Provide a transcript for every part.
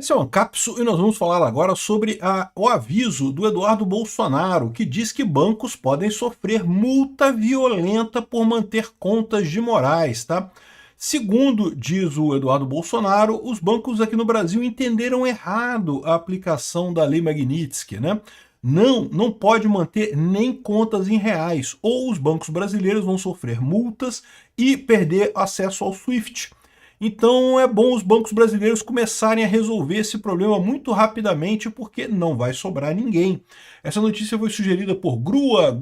Esse é o Ancapsu e nós vamos falar agora sobre o aviso do Eduardo Bolsonaro, que diz que bancos podem sofrer multa violenta por manter contas de Moraes, tá? Segundo diz o Eduardo Bolsonaro, os bancos aqui no Brasil entenderam errado a aplicação da Lei Magnitsky, né? Não pode manter nem contas em reais, ou os bancos brasileiros vão sofrer multas e perder acesso ao SWIFT. Então é bom os bancos brasileiros começarem a resolver esse problema muito rapidamente, porque não vai sobrar ninguém. Essa notícia foi sugerida por Grua,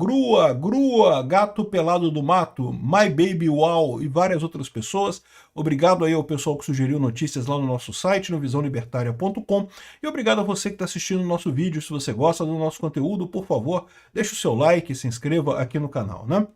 Gato Pelado do Mato, My Baby Wow e várias outras pessoas. Obrigado aí ao pessoal que sugeriu notícias lá no nosso site, no visãolibertaria.com. E obrigado a você que está assistindo o nosso vídeo. Se você gosta do nosso conteúdo, por favor, deixe o seu like e se inscreva aqui no canal, né?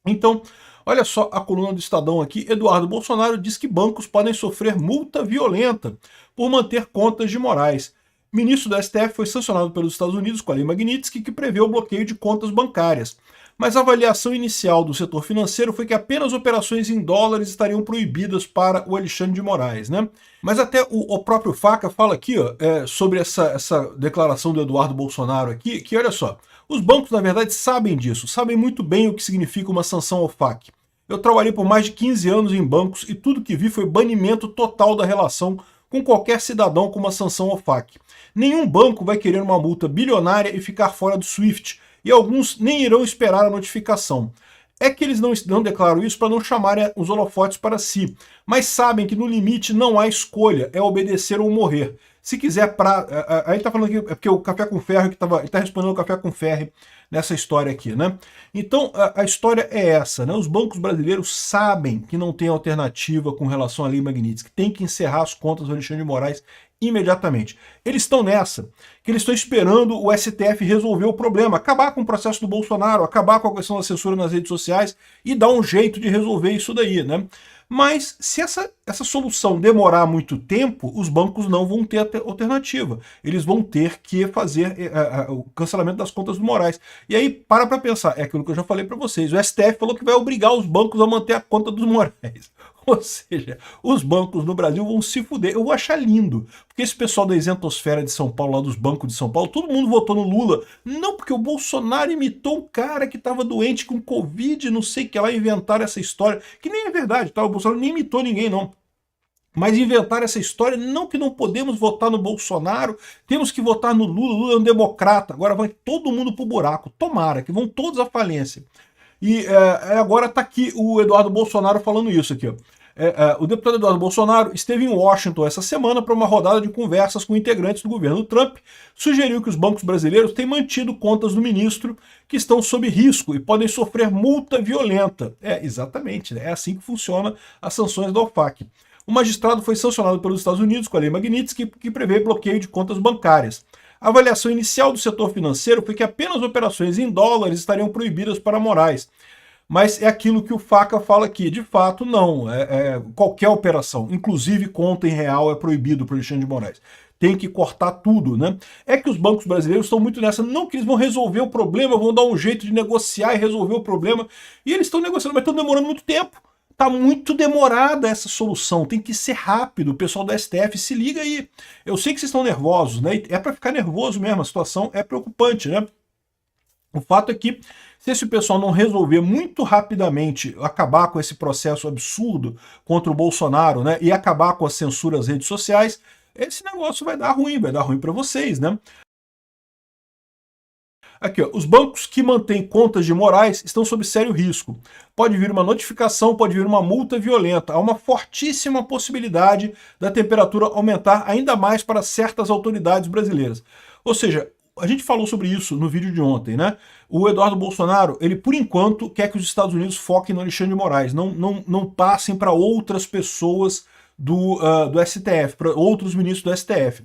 Então, olha só a coluna do Estadão aqui. Eduardo Bolsonaro diz que bancos podem sofrer multa violenta por manter contas de Moraes. Ministro do STF foi sancionado pelos Estados Unidos com a Lei Magnitsky, que prevê o bloqueio de contas bancárias. Mas a avaliação inicial do setor financeiro foi que apenas operações em dólares estariam proibidas para o Alexandre de Moraes, né? Mas até o próprio Faca fala aqui, ó, sobre essa declaração do Eduardo Bolsonaro aqui, que olha só, os bancos, na verdade, sabem disso, sabem muito bem o que significa uma sanção ao FAQ. Eu trabalhei por mais de 15 anos em bancos e tudo que vi foi banimento total da relação com qualquer cidadão com uma sanção ao FAQ. Nenhum banco vai querer uma multa bilionária e ficar fora do SWIFT, e alguns nem irão esperar a notificação. É que eles não declaram isso para não chamarem os holofotes para si, mas sabem que no limite não há escolha, é obedecer ou morrer. Se quiser aí tá falando aqui, é porque o Café com Ferro, ele tá respondendo o Café com Ferro nessa história aqui, né? Então, a história é essa, né? Os bancos brasileiros sabem que não tem alternativa com relação à Lei Magnitsky, tem que encerrar as contas do Alexandre de Moraes imediatamente. Eles estão nessa, que eles estão esperando o STF resolver o problema, acabar com o processo do Bolsonaro, acabar com a questão da censura nas redes sociais e dar um jeito de resolver isso daí, né? Mas se essa solução demorar muito tempo, os bancos não vão ter alternativa. Eles vão ter que fazer o cancelamento das contas do Moraes. E aí, para pensar, é aquilo que eu já falei para vocês, o STF falou que vai obrigar os bancos a manter a conta dos Moraes. Ou seja, os bancos no Brasil vão se fuder. Eu vou achar lindo, porque esse pessoal da isentosfera de São Paulo, lá dos bancos de São Paulo, todo mundo votou no Lula. Não, porque o Bolsonaro imitou um cara que estava doente com Covid, não sei o que lá, inventaram essa história, que nem é verdade, tá? O Bolsonaro nem imitou ninguém, não. Mas inventaram essa história, não que não podemos votar no Bolsonaro, temos que votar no Lula, Lula é um democrata, agora vai todo mundo pro buraco, tomara, que vão todos à falência. E agora está aqui o Eduardo Bolsonaro falando isso aqui, ó. O deputado Eduardo Bolsonaro esteve em Washington essa semana para uma rodada de conversas com integrantes do governo Trump, sugeriu que os bancos brasileiros têm mantido contas do ministro que estão sob risco e podem sofrer multa violenta. Exatamente, né? É assim que funcionam as sanções da OFAC. O magistrado foi sancionado pelos Estados Unidos com a Lei Magnitsky, que prevê bloqueio de contas bancárias. A avaliação inicial do setor financeiro foi que apenas operações em dólares estariam proibidas para Moraes. Mas é aquilo que o Faca fala aqui, de fato não, qualquer operação, inclusive conta em real, é proibido para o Alexandre de Moraes. Tem que cortar tudo, né? É que os bancos brasileiros estão muito nessa, não que eles vão resolver o problema, vão dar um jeito de negociar e resolver o problema, e eles estão negociando, mas estão demorando muito tempo. Tá muito demorada essa solução, tem que ser rápido, o pessoal da STF se liga aí. Eu sei que vocês estão nervosos, né? É para ficar nervoso mesmo, a situação é preocupante, né? O fato é que, se esse pessoal não resolver muito rapidamente acabar com esse processo absurdo contra o Bolsonaro, né, e acabar com a censura às redes sociais, esse negócio vai dar ruim para vocês, né? Aqui, ó, os bancos que mantêm contas de Moraes estão sob sério risco. Pode vir uma notificação, pode vir uma multa violenta. Há uma fortíssima possibilidade da temperatura aumentar ainda mais para certas autoridades brasileiras. Ou seja, a gente falou sobre isso no vídeo de ontem, né? O Eduardo Bolsonaro, ele por enquanto quer que os Estados Unidos foquem no Alexandre de Moraes, não passem para outras pessoas do STF, para outros ministros do STF.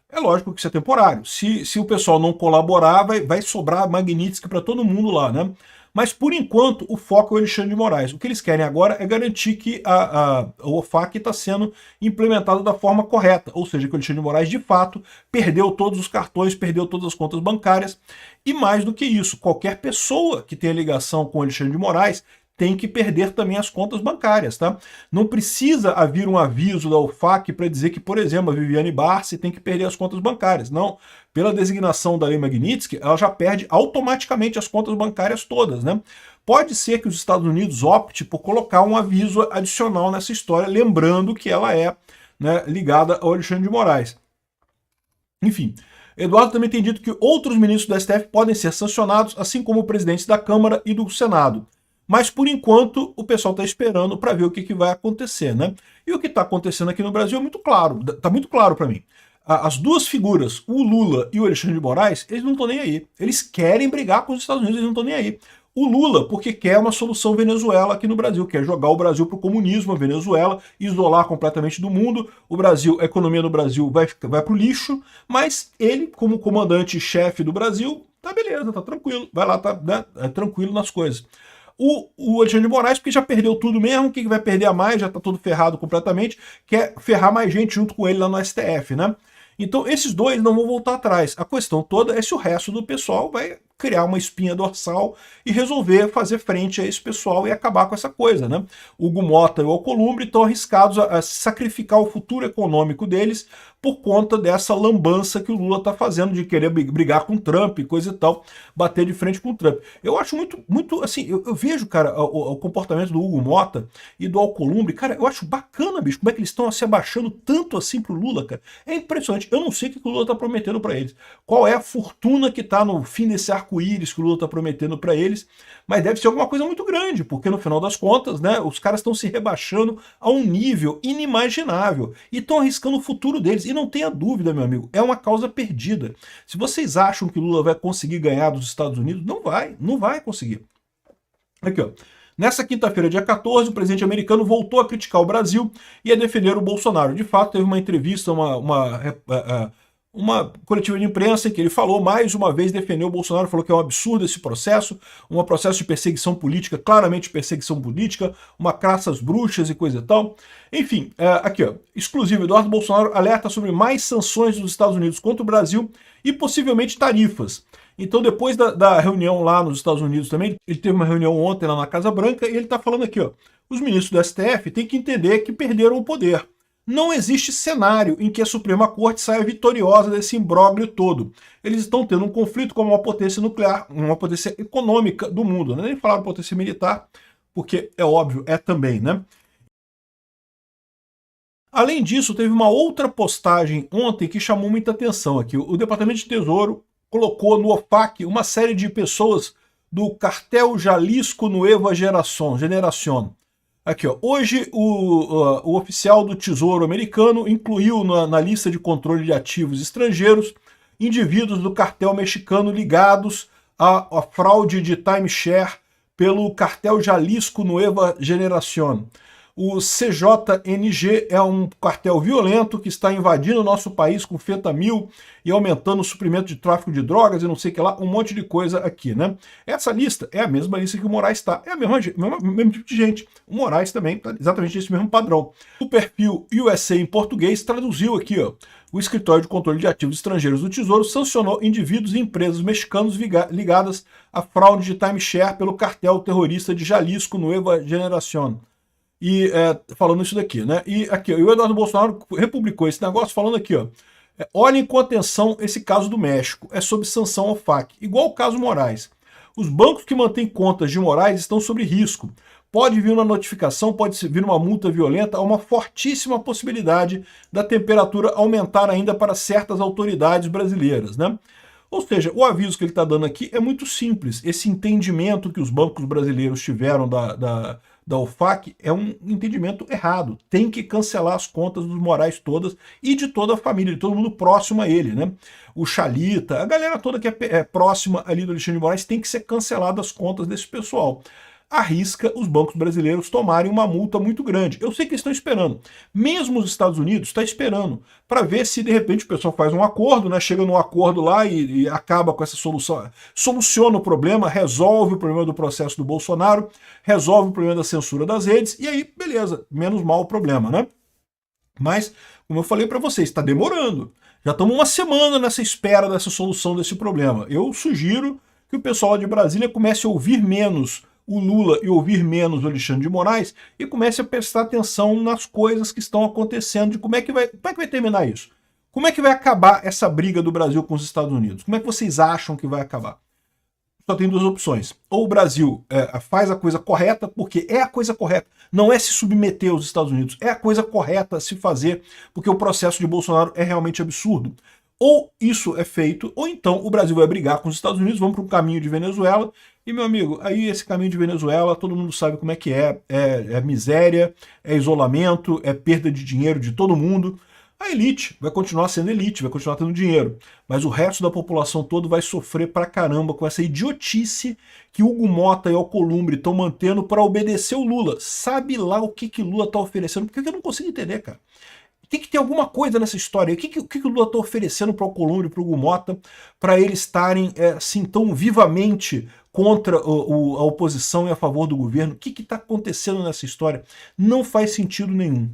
É lógico que isso é temporário. Se o pessoal não colaborar, vai sobrar Magnitsky para todo mundo lá, né? Mas, por enquanto, o foco é o Alexandre de Moraes. O que eles querem agora é garantir que a OFAC está sendo implementada da forma correta. Ou seja, que o Alexandre de Moraes, de fato, perdeu todos os cartões, perdeu todas as contas bancárias. E mais do que isso, qualquer pessoa que tenha ligação com o Alexandre de Moraes tem que perder também as contas bancárias, tá? Não precisa haver um aviso da OFAC para dizer que, por exemplo, a Viviane Barsi tem que perder as contas bancárias. Não. Pela designação da Lei Magnitsky, ela já perde automaticamente as contas bancárias todas, né? Pode ser que os Estados Unidos opte por colocar um aviso adicional nessa história, lembrando que ela é, né, ligada ao Alexandre de Moraes. Enfim, Eduardo também tem dito que outros ministros do STF podem ser sancionados, assim como o presidente da Câmara e do Senado. Mas, por enquanto, o pessoal está esperando para ver o que vai acontecer, né? E o que está acontecendo aqui no Brasil é muito claro, está muito claro para mim. As duas figuras, o Lula e o Alexandre de Moraes, eles não estão nem aí. Eles querem brigar com os Estados Unidos, eles não estão nem aí. O Lula, porque quer uma solução Venezuela aqui no Brasil, quer jogar o Brasil para o comunismo, a Venezuela, isolar completamente do mundo. O Brasil, a economia no Brasil vai para o lixo, mas ele, como comandante-chefe do Brasil, tá beleza, tá tranquilo, vai lá, tá, né, tranquilo nas coisas. O Alexandre de Moraes, porque já perdeu tudo mesmo, o que vai perder a mais, já tá todo ferrado completamente, quer ferrar mais gente junto com ele lá no STF, né? Então esses dois não vão voltar atrás. A questão toda é se o resto do pessoal vai criar uma espinha dorsal e resolver fazer frente a esse pessoal e acabar com essa coisa, né? O Hugo Mota e o Alcolumbre estão arriscados a sacrificar o futuro econômico deles por conta dessa lambança que o Lula está fazendo de querer brigar com o Trump e coisa e tal, bater de frente com o Trump. Eu acho muito assim, eu vejo, cara, o comportamento do Hugo Mota e do Alcolumbre, cara, eu acho bacana, bicho, como é que eles estão se abaixando tanto assim pro Lula, cara. É impressionante. Eu não sei o que o Lula está prometendo para eles. Qual é a fortuna que está no fim desse arco-íris que o Lula está prometendo para eles, mas deve ser alguma coisa muito grande, porque no final das contas, né, os caras estão se rebaixando a um nível inimaginável e estão arriscando o futuro deles. E não tenha dúvida, meu amigo, é uma causa perdida. Se vocês acham que o Lula vai conseguir ganhar dos Estados Unidos, não vai conseguir. Aqui, ó. Nessa quinta-feira, dia 14, o presidente americano voltou a criticar o Brasil e a defender o Bolsonaro. De fato, teve uma entrevista, uma coletiva de imprensa em que ele falou, mais uma vez defendeu o Bolsonaro, falou que é um absurdo esse processo, um processo de perseguição política, claramente perseguição política, uma caça às bruxas e coisa e tal. Enfim, aqui ó, exclusivo, Eduardo Bolsonaro alerta sobre mais sanções dos Estados Unidos contra o Brasil e possivelmente tarifas. Então, depois da reunião lá nos Estados Unidos também, ele teve uma reunião ontem lá na Casa Branca e ele está falando aqui, ó, os ministros do STF têm que entender que perderam o poder. Não existe cenário em que a Suprema Corte saia vitoriosa desse imbróglio todo. Eles estão tendo um conflito com uma potência nuclear, uma potência econômica do mundo. Não é nem falar potência militar, porque é óbvio, é também, né? Além disso, teve uma outra postagem ontem que chamou muita atenção aqui. O Departamento de Tesouro colocou no OFAC uma série de pessoas do cartel Jalisco Nueva Generación. Aqui, ó. Hoje o oficial do Tesouro americano incluiu na lista de controle de ativos estrangeiros indivíduos do cartel mexicano ligados à fraude de timeshare pelo cartel Jalisco Nueva Generación. O CJNG é um cartel violento que está invadindo o nosso país com fentanil e aumentando o suprimento de tráfico de drogas e não sei o que lá, um monte de coisa aqui, né? Essa lista é a mesma lista que o Moraes está, é o mesmo tipo de gente. O Moraes também está exatamente esse mesmo padrão. O perfil USA em português traduziu aqui, ó. O Escritório de Controle de Ativos Estrangeiros do Tesouro sancionou indivíduos e empresas mexicanos ligadas à fraude de timeshare pelo cartel terrorista de Jalisco Nueva Generación. E falando isso daqui, né? E aqui, ó, o Eduardo Bolsonaro republicou esse negócio falando aqui, ó. Olhem com atenção esse caso do México, é sob sanção ao FAC, igual o caso Moraes. Os bancos que mantêm contas de Moraes estão sob risco. Pode vir uma notificação, pode vir uma multa violenta, há uma fortíssima possibilidade da temperatura aumentar ainda para certas autoridades brasileiras, né? Ou seja, o aviso que ele está dando aqui é muito simples. Esse entendimento que os bancos brasileiros tiveram da OFAC é um entendimento errado. Tem que cancelar as contas dos Moraes todas e de toda a família, de todo mundo próximo a ele, né? O Chalita, a galera toda que é próxima ali do Alexandre de Moraes tem que ser cancelada as contas desse pessoal. Arrisca os bancos brasileiros tomarem uma multa muito grande. Eu sei que eles estão esperando. Mesmo os Estados Unidos está esperando para ver se de repente o pessoal faz um acordo, né? Chega num acordo lá e acaba com essa solução, soluciona o problema, resolve o problema do processo do Bolsonaro, resolve o problema da censura das redes e aí, beleza, menos mal o problema, né? Mas, como eu falei para vocês, está demorando. Já estamos uma semana nessa espera dessa solução desse problema. Eu sugiro que o pessoal de Brasília comece a ouvir menos o Lula e ouvir menos o Alexandre de Moraes e comece a prestar atenção nas coisas que estão acontecendo, de como é que vai terminar isso? Como é que vai acabar essa briga do Brasil com os Estados Unidos? Como é que vocês acham que vai acabar? Só tem duas opções. Ou o Brasil faz a coisa correta, porque é a coisa correta, não é se submeter aos Estados Unidos, é a coisa correta a se fazer, porque o processo de Bolsonaro é realmente absurdo. Ou isso é feito, ou então o Brasil vai brigar com os Estados Unidos, vamos para um caminho de Venezuela, e meu amigo, aí esse caminho de Venezuela, todo mundo sabe como é que é miséria, é isolamento, é perda de dinheiro de todo mundo. A elite vai continuar sendo elite, vai continuar tendo dinheiro, mas o resto da população todo vai sofrer pra caramba com essa idiotice que Hugo Mota e Alcolumbre estão mantendo para obedecer o Lula. Sabe lá o que Lula tá oferecendo? Porque eu não consigo entender, cara. Tem que ter alguma coisa nessa história. O que o Lula está oferecendo para o Alcolumbre, para o Hugo Mota, para eles estarem assim tão vivamente contra a oposição e a favor do governo? O que está acontecendo nessa história? Não faz sentido nenhum.